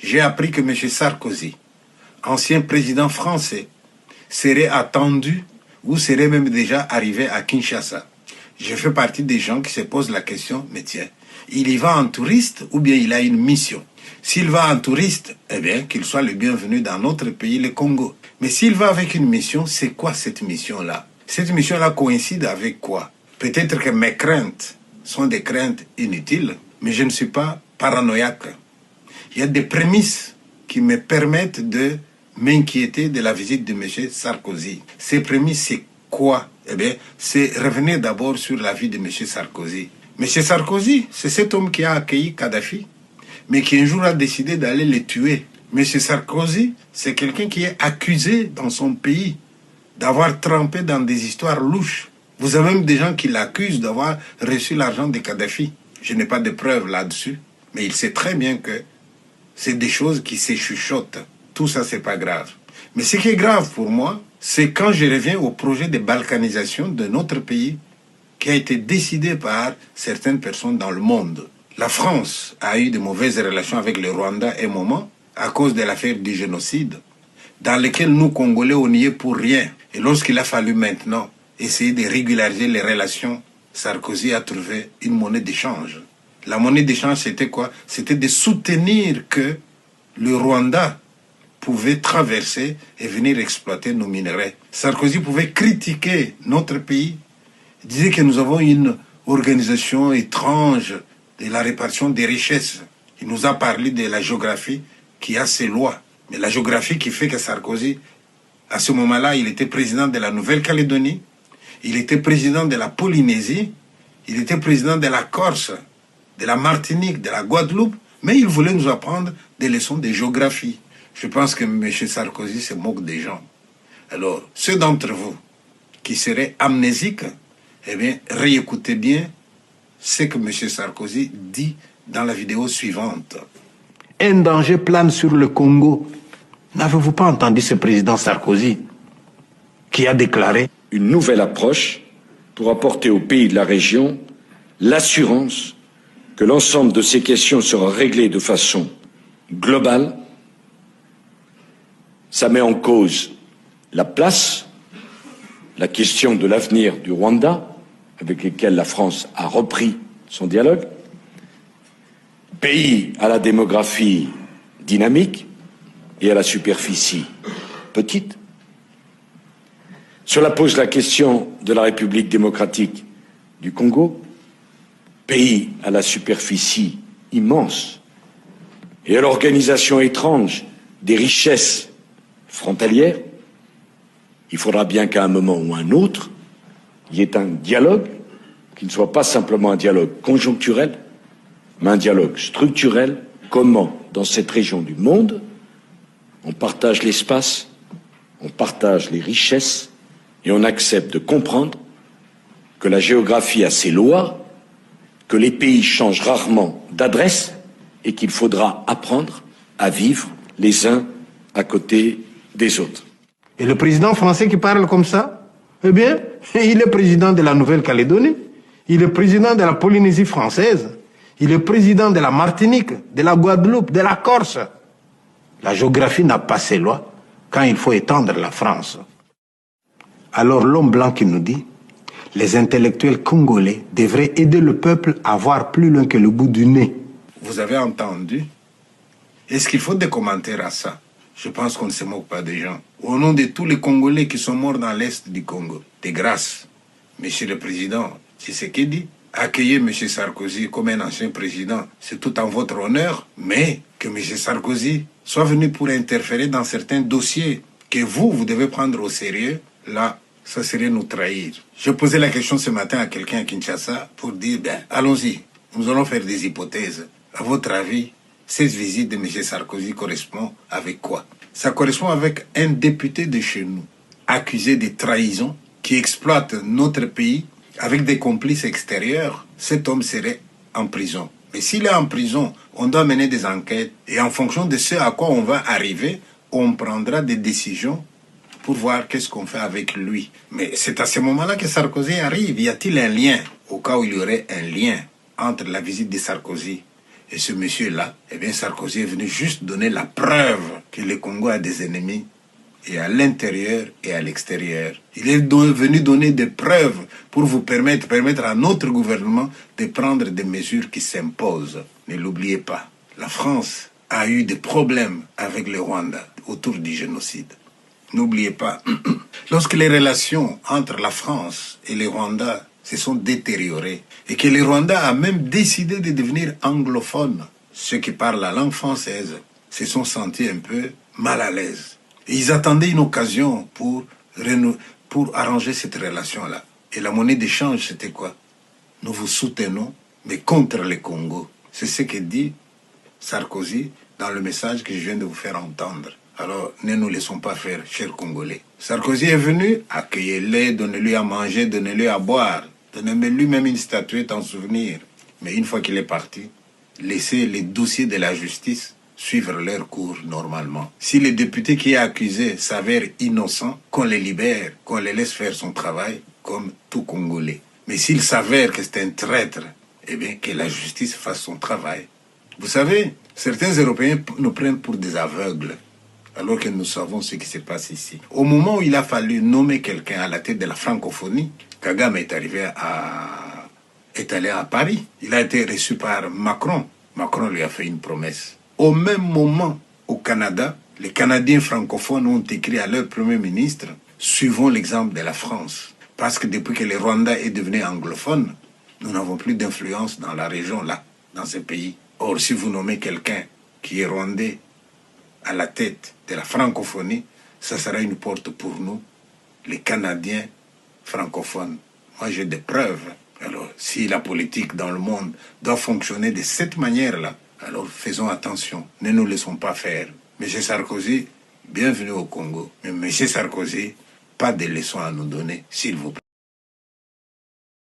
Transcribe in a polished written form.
j'ai appris que M. Sarkozy, ancien président français, serait attendu ou serait même déjà arrivé à Kinshasa. Je fais partie des gens qui se posent la question, mais tiens, il y va en touriste ou bien il a une mission? S'il va en touriste, eh bien, qu'il soit le bienvenu dans notre pays, le Congo. Mais s'il va avec une mission, c'est quoi cette mission-là? Cette mission-là coïncide avec quoi? Peut-être que mes craintes sont des craintes inutiles, mais je ne suis pas paranoïaque. Il y a des prémices qui me permettent de m'inquiéter de la visite de M. Sarkozy. Ces prémices, c'est quoi? Eh bien, c'est revenir d'abord sur la vie de M. Sarkozy. M. Sarkozy, c'est cet homme qui a accueilli Kadhafi, mais qui un jour a décidé d'aller le tuer. M. Sarkozy, c'est quelqu'un qui est accusé dans son pays d'avoir trempé dans des histoires louches. Vous avez même des gens qui l'accusent d'avoir reçu l'argent de Kadhafi. Je n'ai pas de preuves là-dessus, mais il sait très bien que c'est des choses qui s'échuchotent. Tout ça, c'est pas grave. Mais ce qui est grave pour moi, c'est quand je reviens au projet de balkanisation de notre pays qui a été décidé par certaines personnes dans le monde. La France a eu de mauvaises relations avec le Rwanda un moment à cause de l'affaire du génocide, dans lequel nous, Congolais, on n'y est pour rien. Et lorsqu'il a fallu maintenant essayer de régulariser les relations, Sarkozy a trouvé une monnaie d'échange. La monnaie d'échange, c'était quoi? C'était de soutenir que le Rwanda pouvait traverser et venir exploiter nos minerais. Sarkozy pouvait critiquer notre pays. Il disait que nous avons une organisation étrange de la répartition des richesses. Il nous a parlé de la géographie qui a ses lois. Mais la géographie qui fait que Sarkozy, à ce moment-là, il était président de la Nouvelle-Calédonie, il était président de la Polynésie, il était président de la Corse, de la Martinique, de la Guadeloupe, mais il voulait nous apprendre des leçons de géographie. Je pense que M. Sarkozy se moque des gens. Alors, ceux d'entre vous qui seraient amnésiques, eh bien, réécoutez bien ce que M. Sarkozy dit dans la vidéo suivante. Un danger plane sur le Congo. N'avez-vous pas entendu ce président Sarkozy qui a déclaré une nouvelle approche pour apporter aux pays de la région l'assurance que l'ensemble de ces questions sera réglé de façon globale. Ça met en cause la place, la question de l'avenir du Rwanda, avec lequel la France a repris son dialogue, pays à la démographie dynamique et à la superficie petite. Cela pose la question de la République démocratique du Congo, pays à la superficie immense et à l'organisation étrange des richesses frontalières. Il faudra bien qu'à un moment ou un autre, il y ait un dialogue qui ne soit pas simplement un dialogue conjoncturel, mais un dialogue structurel. Comment, dans cette région du monde, on partage l'espace, on partage les richesses et on accepte de comprendre que la géographie a ses lois, que les pays changent rarement d'adresse et qu'il faudra apprendre à vivre les uns à côté des autres. Et le président français qui parle comme ça, eh bien, il est président de la Nouvelle-Calédonie, il est président de la Polynésie française, il est président de la Martinique, de la Guadeloupe, de la Corse. La géographie n'a pas ses lois quand il faut étendre la France. Alors l'homme blanc qui nous dit, les intellectuels congolais devraient aider le peuple à voir plus loin que le bout du nez. Vous avez entendu? Est-ce qu'il faut des commentaires à ça? Je pense qu'on ne se moque pas des gens. Au nom de tous les Congolais qui sont morts dans l'Est du Congo, de grâce, Monsieur le Président Tshisekedi, accueillez M. Sarkozy comme un ancien président. C'est tout en votre honneur, mais que M. Sarkozy soit venu pour interférer dans certains dossiers que vous devez prendre au sérieux, là, ça serait nous trahir. Je posais la question ce matin à quelqu'un à Kinshasa pour dire, ben, allons-y, nous allons faire des hypothèses. À votre avis, cette visite de M. Sarkozy correspond avec quoi? Ça correspond avec un député de chez nous, accusé de trahison, qui exploite notre pays avec des complices extérieurs. Cet homme serait en prison. Mais s'il est en prison, on doit mener des enquêtes et en fonction de ce à quoi on va arriver, on prendra des décisions pour voir qu'est-ce qu'on fait avec lui. Mais c'est à ce moment-là que Sarkozy arrive. Y a-t-il un lien? Au cas où il y aurait un lien entre la visite de Sarkozy Et ce monsieur-là, eh bien, Sarkozy est venu juste donner la preuve que le Congo a des ennemis, et à l'intérieur et à l'extérieur. Il est venu donner des preuves pour vous permettre à notre gouvernement de prendre des mesures qui s'imposent. Ne l'oubliez pas, la France a eu des problèmes avec le Rwanda autour du génocide. N'oubliez pas, lorsque les relations entre la France et le Rwanda se sont détériorées et que le Rwanda a même décidé de devenir anglophone, ceux qui parlent la langue française se sont sentis un peu mal à l'aise. Et ils attendaient une occasion pour arranger cette relation-là. Et la monnaie d'échange, c'était quoi? Nous vous soutenons, mais contre le Congo. C'est ce que dit Sarkozy dans le message que je viens de vous faire entendre. Alors, ne nous laissons pas faire, chers Congolais. Sarkozy est venu, accueillez-le, donnez-lui à manger, donnez-lui à boire. Donnez-lui même une statuette en souvenir. Mais une fois qu'il est parti, laissez les dossiers de la justice suivre leur cours normalement. Si le député qui est accusé s'avère innocent, qu'on les libère, qu'on les laisse faire son travail comme tout Congolais. Mais s'il s'avère que c'est un traître, eh bien que la justice fasse son travail. Vous savez, certains Européens nous prennent pour des aveugles, alors que nous savons ce qui se passe ici. Au moment où il a fallu nommer quelqu'un à la tête de la francophonie, Kagame est allé à Paris. Il a été reçu par Macron. Macron lui a fait une promesse. Au même moment, au Canada, les Canadiens francophones ont écrit à leur Premier ministre « Suivons l'exemple de la France ». Parce que depuis que le Rwanda est devenu anglophone, nous n'avons plus d'influence dans la région, là, dans ce pays. Or, si vous nommez quelqu'un qui est rwandais à la tête de la francophonie, ça sera une porte pour nous, les Canadiens francophones. Moi, j'ai des preuves. Alors, si la politique dans le monde doit fonctionner de cette manière-là, alors faisons attention, ne nous laissons pas faire. Monsieur Sarkozy, bienvenue au Congo. Mais Monsieur Sarkozy, pas de leçons à nous donner, s'il vous plaît.